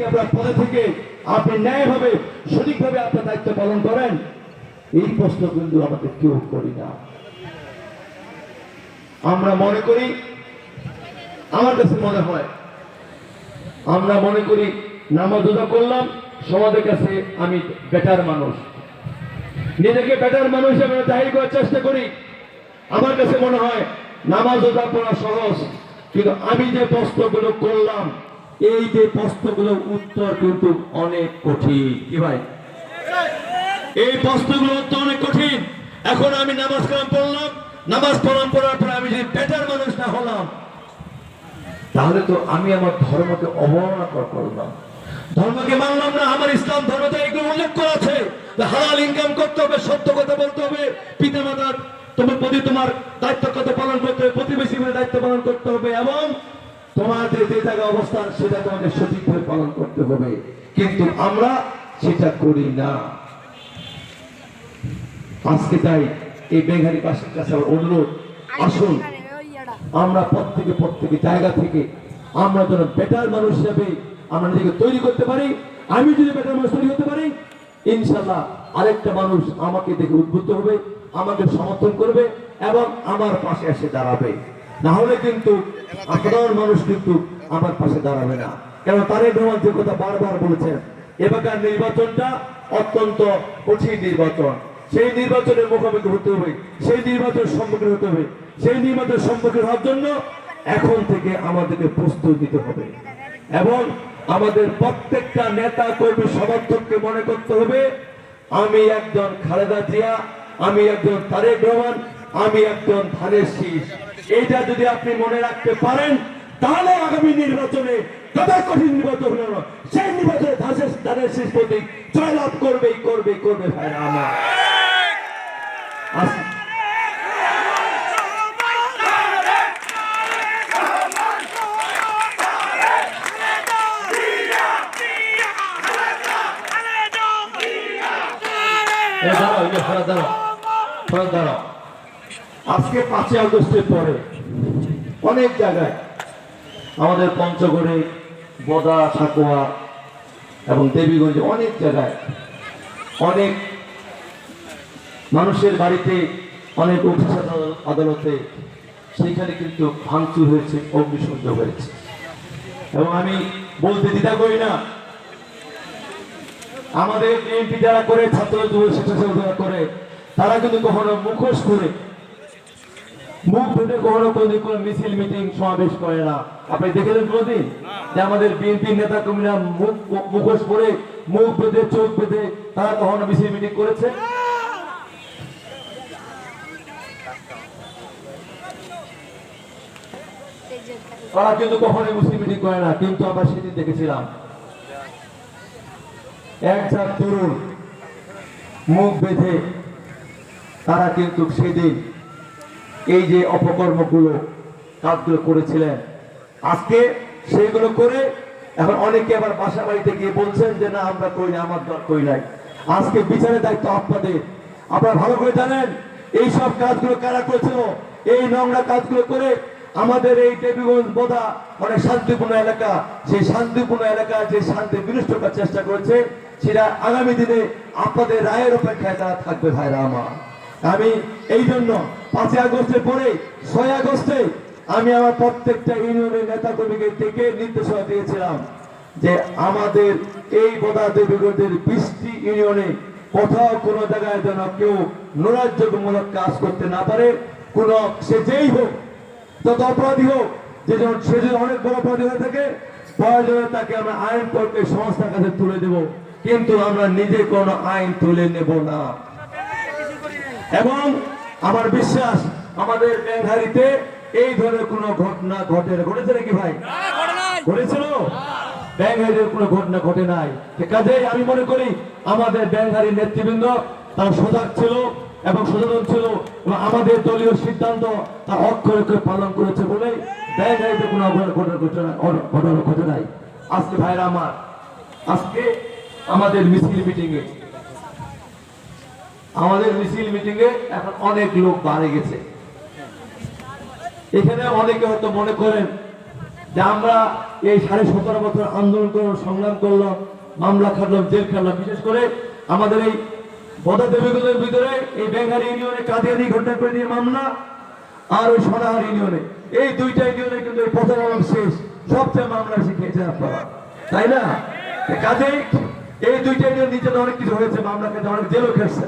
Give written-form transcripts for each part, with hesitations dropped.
আপনার পদে থেকে আপনি ন্যায়ভাবে সঠিকভাবে আপনার দায়িত্ব পালন করেন, এই প্রশ্ন কিন্তু আমাদের কেউ করি না। আমরা মনে করি, আমার কাছে মনে হয়, আমরা মনে করি নামাজ রোজা করলাম, সমাজের কাছে আমি বেটার মানুষ, নিজেকে বেটার মানুষ হিসেবে জাহির করার চেষ্টা করি। আমার কাছে মনে হয় নামাজ রোজা করা সহজ, কিন্তু আমি যে প্রশ্নগুলো করলাম, এই যে প্রশ্নগুলোর উত্তর কিন্তু অনেক কঠিন। কি ভাই, এই প্রশ্নগুলোর উত্তর অনেক কঠিন। এখন আমি নামাজ কালাম পড়লাম, নামাজ কালাম পড়ার পরে আমি যদি বেটার মানুষ না হলাম, তাহলে তো আমি আমার ধর্মকে অবমাননা করলাম, ধর্মকে মানলাম না। আমার ইসলাম ধর্মতে এগুলো উল্লেখ করা আছে, হালাল ইনকাম করতে হবে, সত্য কথা বলতে হবে, পিতা মাতার তোমার প্রতি তোমার দায়িত্ব কত পালন করতে হবে, প্রতিবেশী দায়িত্ব পালন করতে হবে, এবং তোমাদের যে জায়গায় অবস্থান সেটা তোমাদের সঠিকভাবে পালন করতে হবে। কিন্তু আমরা সেটা করি না। আজকে তাই এই বেঙ্গালি পাশের কাছে অনুরোধ, আসুন আমরা প্রত্যেকে জায়গা থেকে আমরা যেন বেটার মানুষ হিসাবে আমরা নিজেকে তৈরি করতে পারি। আমি যদি বেটার মানুষ তৈরি হতে পারি, ইনশাল্লাহ আরেকটা মানুষ আমাকে দেখে উদ্বুদ্ধ হবে, আমাকে সমর্থন করবে এবং আমার পাশে এসে দাঁড়াবে। না হলে কিন্তু সাধারণ মানুষ কিন্তু আমার পাশে দাঁড়াবে না। কেন, তারেক রহমান যে কথা বারবার বলেছেন, এবারকার নির্বাচনটা অত্যন্ত কঠিন নির্বাচন। সেই নির্বাচনের মুখোমুখি হতে হবে, সেই নির্বাচনের সম্মুখীন হতে হবে। সেই নির্বাচনের সম্মুখীন হওয়ার জন্য এখন থেকে আমাদেরকে প্রস্তুত নিতে হবে এবং আমাদের প্রত্যেকটা নেতা কর্মী সমর্থককে মনে করতে হবে, আমি একজন খালেদা জিয়া, আমি একজন তারেক রহমান, আমি একজন ধানের শীষ। এইটা যদি আপনি মনে রাখতে পারেন, তাহলে আগামী নির্বাচনে কত কঠিন নির্বাচন হলো, সেই নির্বাচনে ধানের শীষ প্রতীক জয়লাভ করবে ভাইরা আমার। আজকে 5 আগস্টের পরে অনেক জায়গায় আমাদের পঞ্চগড়ে, বদা, সাকুয়া এবং দেবীগঞ্জে অনেক জায়গায় অনেক মানুষের বাড়িতে, অনেক অফিস আদালতে সেইখানে কিন্তু ভাঙচুর হয়েছে, অগ্নিসংযোগ হয়েছে। এবং আমি বলতে দ্বিধা করি না, আমাদের বিএনপি যারা করে, ছাত্র যুব স্বেচ্ছাসেবক যারা করে, তারা কিন্তু কখনো মুখোশ করে, মুখ বেঁধে কখনো কোনদিন কোনো মিছিল মিটিং সমাবেশ করে না। আপনি দেখেছেন কোনদিন যে আমাদের বিএনপি নেতা কর্মীরা মুখোশ পরে, মুখ বেঁধে, চোখ বেঁধে তারা কখনো মিছিল মিটিং করেছে? তারা কিন্তু কখনোই মুসলিম মিটিং করে না। কিন্তু আমরা সেদিন দেখেছিলাম একজন তরুণ মুখ বেঁধে তারা কিন্তু সেদিন এই যে অপকর্মগুলো, কাজগুলো করেছিলেন। আজকে সেইগুলো করে এখন অনেকে আবার বাসা বাড়িতে গিয়ে বলছেন যে না আমরা করি না, আমার দল করি নাই। আজকে বিচারের দায়িত্ব আপনাদের। আপনারা ভালো করে জানেন এইসব কাজগুলো কারা করেছিল। এই নোংরা কাজগুলো করে আমাদের এই দেবীগঞ্জ, বোদা অনেক শান্তিপূর্ণ এলাকা, সেই শান্তিপূর্ণ এলাকা যে শান্তি বিনষ্ট করার চেষ্টা করেছে, সেটা আগামী দিনে আপনাদের রায়ের অপেক্ষায় তারা থাকবে ভাইরা আমার। আমি এই জন্য 5 আগস্টের পরে 6 আগস্টে আমি আমার প্রত্যেকটা ইউনিয়নের নেতা কর্মীকে থেকে নির্দেশনা দিয়েছিলাম যে আমাদের এই বোদা দেবীগঞ্জের 20টি ইউনিয়নে কোথাও কোনো জায়গায় যেন কেউ নৈরাজ্যমূলক কাজ করতে না পারে। কোন সে যেই হোক, তত অপরাধী হোক, সে যদি অনেক বড় অপরাধী হয়ে থাকে, প্রয়োজনে তাকে আমরা আইন করতে সংস্থার কাছে তুলে দেব, কিন্তু আমরা নিজে কোনো আইন তুলে নেব না। এবং আমার বিশ্বাস আমাদের ব্যাংহারিতে এই ধরনের কোনো ঘটনা ঘটেছে নাকি ভাই? ঘটেছিল? ব্যাংহারির কোনো ঘটনা ঘটে নাই। কাজেই আমি মনে করি আমাদের ব্যাংহারির নেতৃবৃন্দ তারা সজাগ ছিল এবং সচেতন ছিল এবং আমাদের দলীয় সিদ্ধান্ত তার অক্ষরে অক্ষরে পালন করেছে বলে ব্যাংহারিতে কোনো ঘটনা ঘটে নাই। আজকে ভাইরা আমার, আজকে আমাদের মিছিল মিটিংয়ে এখন অনেক লোক বাড়ে গেছে। এখানে অনেকে হয়তো মনে করেন যে আমরা এই 17.5 বছর আন্দোলন করলাম, সংগ্রাম করলাম, মামলা খাটলাম, জেল খাটলাম। বিশেষ করে আমাদের এই বদা দেবীগুলোর ভিতরে এই বেঙ্গারি ইউনিয়নে কাদিয়ানি ঘটনা করে নিয়ে মামলা, আর ওই সোনাহার ইউনিয়নে, এই দুইটা ইউনিয়নে কিন্তু এই প্রথম এবং শেষ সবচেয়ে মামলা শিখিয়েছেন আপনারা, তাই না? কাজেই এই দুইটা ইউনিয়ন নিচে অনেক কিছু হয়েছে, মামলা খেতে অনেক জেলও খেয়েছে।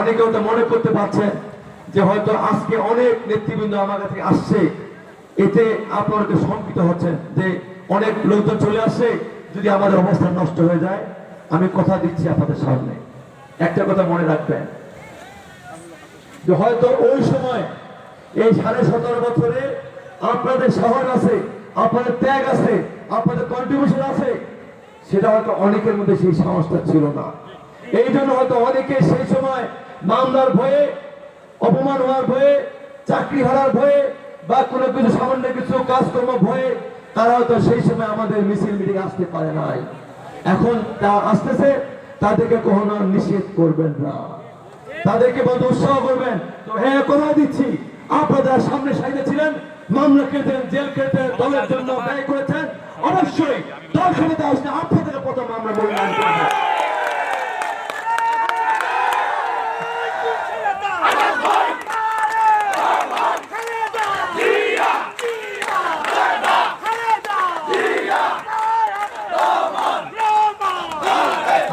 অনেকে ওটা মনে করতে পারছেন যে হয়তো আজকে অনেক নেতৃবৃন্দ আমার কাছে আসছে, এতে আপনারা শঙ্কিত হচ্ছেন যে অনেক লোকজন চলে আসছে, যদি আমাদের অবস্থা নষ্ট হয়ে যায়। আমি কথা দিচ্ছি আপনাদের সামনে, একটা কথা মনে রাখবেন যে হয়তো ওই সময় এই 17.5 বছরে আপনাদের সাহস আছে, আপনাদের ত্যাগ আছে, আপনাদের কন্ট্রিবিউশন আছে, সেটা হয়তো অনেকের মধ্যে সেই সাহসটা ছিল না। এই জন্য হয়তো অনেকে সেই সময় মামলার ভয়ে, অপমান হওয়ার ভয়ে, চাকরি হারার ভয়ে, বা কোনো কিছু সামান্য কিছু কাজকর্ম ভয়ে তারা হয়তো সেই সময় আমাদের মিছিল মিটিং আসতে পারে নাই। এখন তা আসতেছে, তাদেরকে কখনো নিষেধ করবেন না, তাদেরকে বলতে উৎসাহ করবেন। তো হ্যাঁ, কথা দিচ্ছি, আপনারা সামনে সাইডে ছিলেন, মামলা খেতেন, জেল খেতেন, দলের জন্য ব্যয় করেছেন, অবশ্যই দল ক্ষমতা আসলে আপনাদের প্রথম আমরা মূল্যায়ন করব।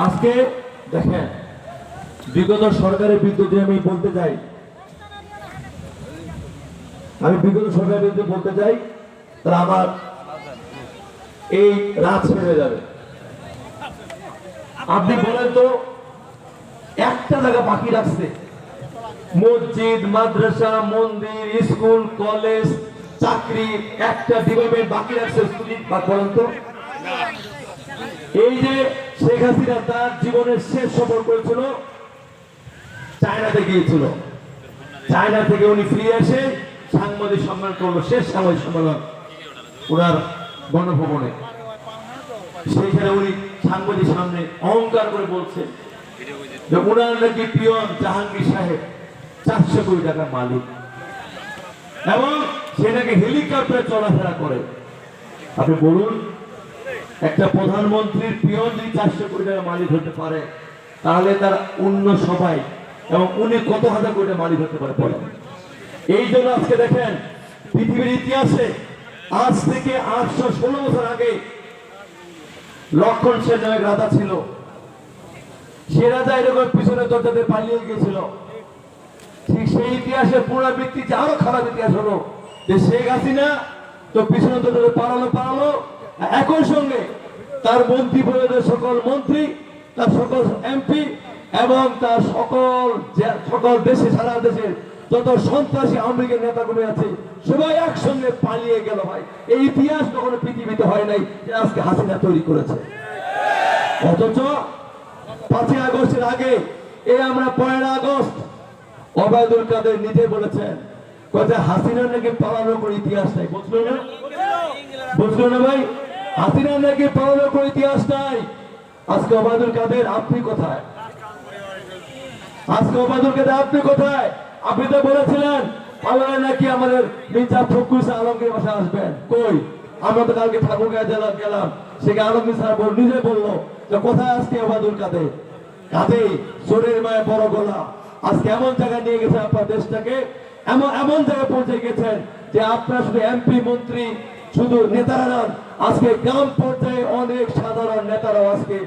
আজকে দেখেন, বিগত সরকারের বিরুদ্ধে আমি বলতে চাই, বিগত সরকারের বিরুদ্ধে বলতে চাই, তাহলে আমার এই রাত ছেড়ে যাবে। আপনি বলেন তো, একটা জায়গা বাকি রাখছে, মসজিদ, মাদ্রাসা, মন্দির, স্কুল, কলেজ, চাকরি, একটা ডিপার্টমেন্ট বাকি রাখছে, বলেন তো? এই যে শেখ হাসিনা তার জীবনের শেষ সফর করেছিল, চায়নাতে গিয়েছিল। চায়না থেকে উনি ফিরে এসে সাংবাদিক সম্মেলন করলো, শেষ সাংবাদিক সম্মেলন ওনার গণভবনে। সেইখানে উনি সাংবাদিক সামনে অহংকার করে বলছেন যে ওনার নাকি পিয়ন জাহাঙ্গীর সাহেব 400 কোটি টাকার মালিক, এবং সে নাকি হেলিকপ্টারে চলাফেরা করে। আপনি বলুন, একটা প্রধানমন্ত্রীর পিয়ন যদি 400 কোটি টাকার মালিক হতে পারে, তাহলে তার অন্য সবাই এবং উনি কত হাজার কোটি মালিক হতে পারে বলেন? এই জন্য আজকে দেখেন, পৃথিবীর ইতিহাসে আজ থেকে 816 বছর আগে লক্ষণ সেন নামে এক রাজা ছিল। সে রাজা এরকম পিছনে দরজাতে পালিয়ে গিয়েছিল। ঠিক সেই ইতিহাসের পুনরাবৃত্তি, যে আরো খারাপ ইতিহাস হলো যে শেখ হাসিনা তো পিছনে দরজাতে পালালো, একই সঙ্গে তার মন্ত্রী পরিষদের সকল মন্ত্রী, তার সকল এমপি এবং তার সকল দেশে, সারা দেশের যত সন্ত্রাসী আওয়ামী লীগের নেতাগুলো আছে, সবাই একসঙ্গে পালিয়ে গেল। ভাই, এই ইতিহাস কখনো পৃথিবীতে হয় নাই যে আজকে হাসিনা তৈরি করেছে। অথচ 5ই আগস্টের আগে, আমরা 1 আগস্ট, ওবায়দুল কাদের নিজে বলেছেন, হাসিনার নাকি পালানোর কোনো ইতিহাস নাই। বুঝলো না ভাই? হাসিনার নাকি পালানোর কোনো ইতিহাস নাই। আজকে ওবায়দুল কাদের আপনি কোথায়? আজকে ওবায়দুল কাদের আপনি কোথায়? আপনি তো বলেছিলেন পালালে নাকি আমাদের মির্জা ফখরুল আলমগীর বাসায় আসবেন। কই? আমরা তো কালকে ঠাকুরগাঁও জেলা গেলাম, সেখানে আলমগীর স্যার নিজে বললো যে কোথায় আজকে ওবায়দুল কাদের? কাজেই চোরের মায়ের বড় গলা। আজকে এমন জায়গায় নিয়ে গেছে আপনার দেশটাকে, এমন জায়গায় পৌঁছে গেছেন যে আপনারা শুধু এমপি মন্ত্রী, শুধু নেতারা নন, আজকে গ্রাম পর্যায়ে অনেক সাধারণ নেতারাও আজকে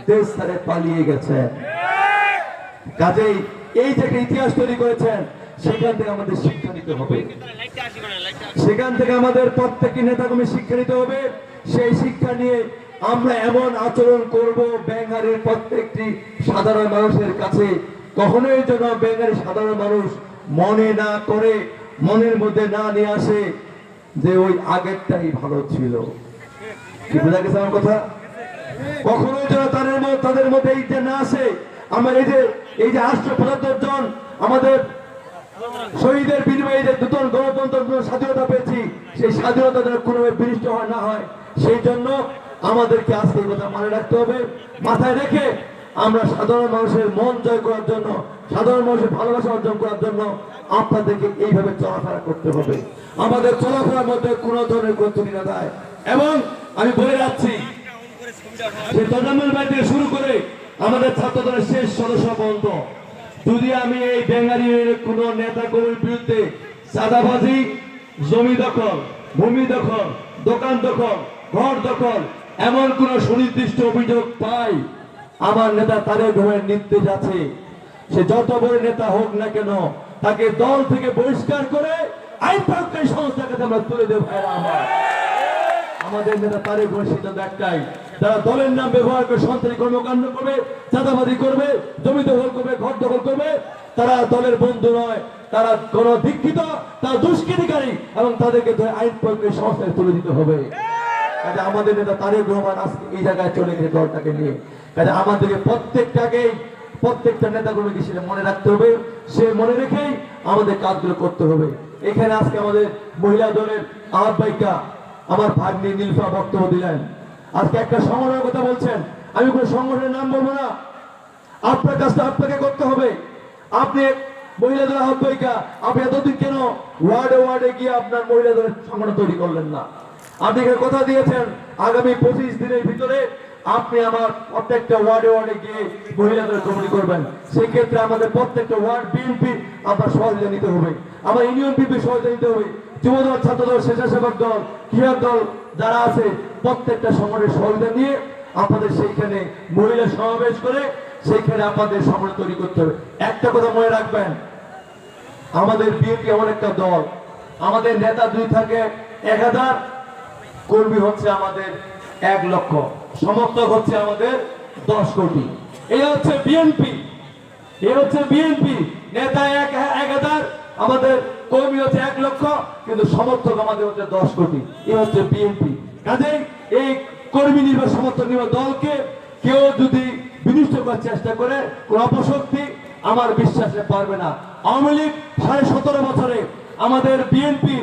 দেশ ছেড়ে পালিয়ে গেছে। কাজেই এই যে ইতিহাস তৈরি করেছেন, সেখান থেকে আমাদের শিক্ষা নিতে হবে, সেখান থেকে আমাদের প্রত্যেকটি নেতাকর্মী শিক্ষা নিতে হবে। সেই শিক্ষা নিয়ে আমরা এমন আচরণ করব বেঙ্গারের প্রত্যেকটি সাধারণ মানুষের কাছে, কখনোই যেন বেঙ্গারের সাধারণ মানুষ মনে না করে, মনের মধ্যে না নিয়ে আসে যে ওই আগেরটাই ভালো ছিল। কি বোঝা গেছে আমার কথা? কখনোই যেন তাদের মধ্যে এই যে না আসে, আমার এই যে 875 জন আমাদের শহীদের বিনিময়ে যে নতুন গণতন্ত্র স্বাধীনতা পেয়েছি, সেই স্বাধীনতা যেন কোনোভাবে বিনষ্ট না হয়, সেই জন্য আমাদেরকে আজকে এই কথা মনে রাখতে হবে। মাথায় রেখে আমরা সাধারণ মানুষের মন জয় করার জন্য, সাধারণ মানুষের ভালোবাসা অর্জন করার জন্য আপনাদেরকে এইভাবে চলাফেরা করতে হবে। আমাদের চলাফেরার মধ্যে কোনো ধরনের ত্রুটি না দেয়। এবং আমি বলে যাচ্ছি যে তোজাম্মেল ভাই থেকে শুরু করে আমাদের ছাত্র দলের শেষ সদস্য পর্যন্ত যদি আমি এই বেঙ্গালির কোন নেতা কর্মীর বিরুদ্ধে চাঁদাবাজি, জমি দখল, ভূমি দখল, দোকান দখল, ঘর দখল এমন কোন সুনির্দিষ্ট অভিযোগ পাই, আমার নেতা তারেক রহমানের নির্দেশ আছে, সে যত বড় নেতা হোক না কেন তাকে দল থেকে বহিষ্কার করে আইন প্রয়োগকারী সংস্থার কাছে আমরা তুলে দেব। আমাদের নেতা তারেক রহমানের সিদ্ধান্ত একটাই, তারা দলের নাম ব্যবহার করে সন্ত্রাসী কর্মকাণ্ড করবে, চাঁদাবাজি করবে, জমি দখল করবে, ঘর দখল করবে, তারা দলের বন্ধু নয়, তারা কোন দীক্ষিত, তারা দুষ্কৃতিকারী এবং তাদেরকে ধরে আইন প্রয়োগকারী সংস্থায় তুলে দিতে হবে। কাজে আমাদের নেতা তারেক রহমান আজকে এই জায়গায় চলে গেছে দলটাকে নিয়ে। কাজে আমাদেরকে প্রত্যেকটা নেতাগুলোকে সেটা মনে রাখতে হবে, সে মনে রেখেই আমাদের কাজগুলো করতে হবে। এখানে আজকে আমাদের মহিলা দলের আহ্বায়িকা আমার ভাগ্নি নীলফা বক্তব্য দিলেন। আজকে একটা সংগঠনের কথা বলছেন, আমি কোন সংগঠনের নাম বলবো না, আপনার কাজটা আপনাকে করতে হবে। আপনি মহিলা দলের আহ্বায়িকা, আপনি এতদিন কেন ওয়ার্ডে ওয়ার্ডে গিয়ে আপনার মহিলা দলের সংগঠন তৈরি করলেন না? আপনি এখানে কথা দিয়েছেন আগামী 25 দিনের ভিতরে আপনি আমার প্রত্যেকটা ওয়ার্ডে ওয়ার্ডে গিয়ে মহিলাদের কমিটি করবেন। সেই ক্ষেত্রে আমাদের প্রত্যেকটা ওয়ার্ড বিএনপি আপনার সহযোগিতা নিতে হবে, আমার ইউনিয়ন বিএনপি সহযোগিতা নিতে হবে, যুবদল, ছাত্রদল, স্বেচ্ছাসেবক দল, ক্রীড়া দল যারা আছে প্রত্যেকটা সংগঠনের সহযোগিতা নিয়ে আপনাদের সেইখানে মহিলা সমাবেশ করে সেইখানে আপনাদের সংগঠন তৈরি করতে হবে। একটা কথা মনে রাখবেন, আমাদের বিএনপি এমন একটা দল, আমাদের নেতা 2 থাকে 1000, কর্মী হচ্ছে আমাদের 1 লক্ষ, সমর্থক হচ্ছে আমাদের 10 কোটি। এই হচ্ছে বিএনপি, নেতা 1000, আমাদের কর্মী হচ্ছে 1 লক্ষ, কিন্তু সমর্থক আমাদের হচ্ছে 10 কোটি। এই হচ্ছে বিএনপি। কাজেই এই কর্মী নির্ভর সমর্থক নির্ভর দলকে কেউ যদি বিনষ্ট করার চেষ্টা করে কোন অপশক্তি আমার বিশ্বাসে পারবে না। আওয়ামী লীগ 17.5 বছরে আমাদের বিএনপি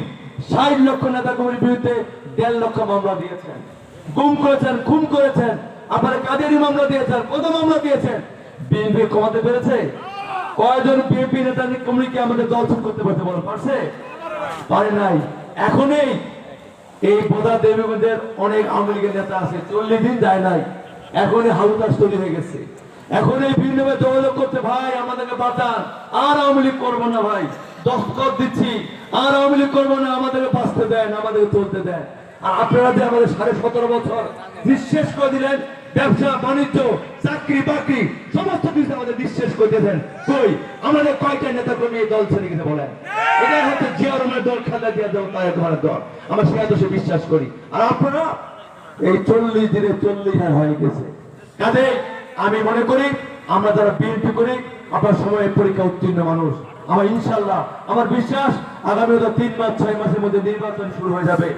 60 লক্ষ নেতা কর্মীর বিরুদ্ধে 1.5 লক্ষ মামলা দিয়েছেন, গুম করেছেন, খুন করেছেন, আপনারা কাদেরই মামলা দিয়েছেন, কত মামলা দিয়েছেন। বিএনপি কমাতে পেরেছে? কয়জন বিএনপি নেতা কর্মীকে আমাদের দল ছোট করতে পারছে? পারে নাই। এখনই এই বোধা দেবীগঞ্জের অনেক আওয়ামী লীগের নেতা আছে, 40 দিন যায় নাই, এখনই হাউতাস তৈরি হয়ে গেছে। এখন এই বিভিন্ন যোগাযোগ করতে, ভাই আমাদেরকে বাঁচান, আর আওয়ামী লীগ করবো না ভাই, দস্তখত দিচ্ছি, আর আওয়ামী লীগ করবো না, আমাদেরকে বাঁচতে দেন, আমাদেরকে চলতে দেন। আর আপনারা যে আমাদের 17.5 বছর নিঃশেষ করে দিলেন, ব্যবসা বাণিজ্য, চাকরি বাকরি সমস্ত কিছু আমাদের নিঃশেষ করে দিয়েছেন। কই আমাদের কয়টা নেতা কর্মী এই দল ছেড়ে গেছে বলেন? এটা হচ্ছে জিয়া রহমানের দল, খালেদা জিয়ার দল, তারেক রহমানের দল। আমরা সে আদর্শে বিশ্বাস করি। আর আপনারা এই 40 দিনে 40 হয়ে গেছে। কাজে আমি মনে করি আমরা যারা বিএনপি করি আপনার সময়ের পরীক্ষা উত্তীর্ণ মানুষ, আমার ইনশাল্লাহ আমার বিশ্বাস আগামী 3 মাস 6 মাসের মধ্যে নির্বাচন শুরু হয়ে যাবে।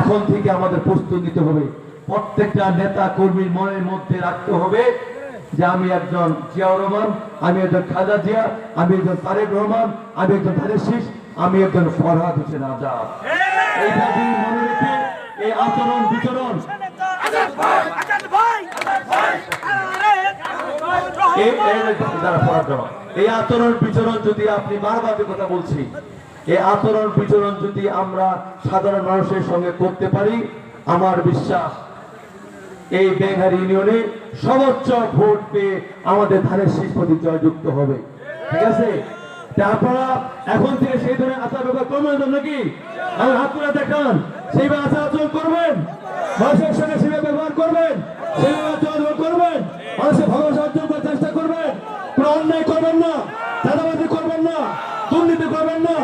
এখন থেকে আমাদের প্রস্তুতি নিতে হবে। প্রত্যেকটা নেতা কর্মীর মনের মধ্যে রাখতে হবে যে আমি একজন জিয়াউর রহমান, আমি একজন খালেদা জিয়া, আমি একজন তারেক রহমান, আমি একজন ধানের শীষ, আমি একজন ফরহাদ হোসেন আজাদ। এইটা যদি মনে রেখে এই আচরণ বিচরণ এই আচরণ বিচরণ যদি আপনি বারবার কথা বলছি, এই আচরণ বিচরণ যদি আমরা সাধারণ মানুষের সঙ্গে করতে পারি, আমার বিশ্বাস এই বেঙ্গারি ইউনিয়নে সর্বোচ্চ ভোট পেয়ে আমাদের ধানের শীষ প্রতীক জয়যুক্ত হবে। ঠিক আছে? আপনারা এখন থেকে সেই ধরনের আচার ব্যবহার করবেন নাকি? আমি হাত তুলে দেখান, সেইভাবে আচার আচরণ করবেন, মানুষের সঙ্গে সেভাবে ব্যবহার করবেন, সেইভাবে আচরণ করবেন, মানুষের ভালোবাসা অর্জন করার চেষ্টা করবেন, কোনো অন্যায় করবেন না, চাঁদাবাজি করবেন না, দুর্নীতি করবেন না,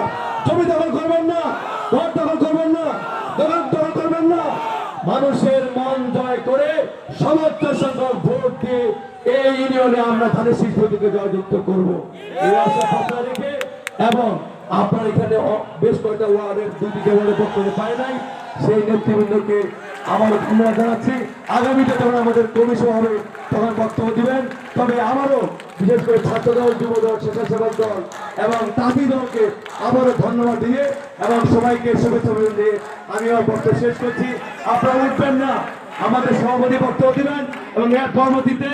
জমি দখল করবেন না, ঘর দখল করবেন না, দোকান দখল করবেন না। মানুষের মন জয় করে সর্বোচ্চ সংখ্যক ভোট দিয়ে এই ইউনিয়নে আমরা ধানের শীষ প্রতীকে জয়যুক্ত করবো এই আশা কথা রেখে, এবং আপনার এখানে বেশ কয়েকটা ওয়ার্ডের 2টি ওয়ার্ডে বক্তব্য পায় নাই, সেই নেতৃবৃন্দকে আমারও ধন্যবাদ জানাচ্ছি। আগামীতে যখন আমাদের কমিশন হবে তখন বক্তব্য দিবেন। তবে আমারও বিশেষ করে ছাত্রদল, যুবদল, স্বেচ্ছাসেবক দল এবং তাঁতি দলকে আবারও ধন্যবাদ দিয়ে এবং সবাইকে শুভেচ্ছা দিয়ে আমি আমার বক্তব্য শেষ করছি। আপনারা উঠবেন না, আমাদের সভাপতি বক্তব্য দিবেন এবং এর কর্মসূচিতে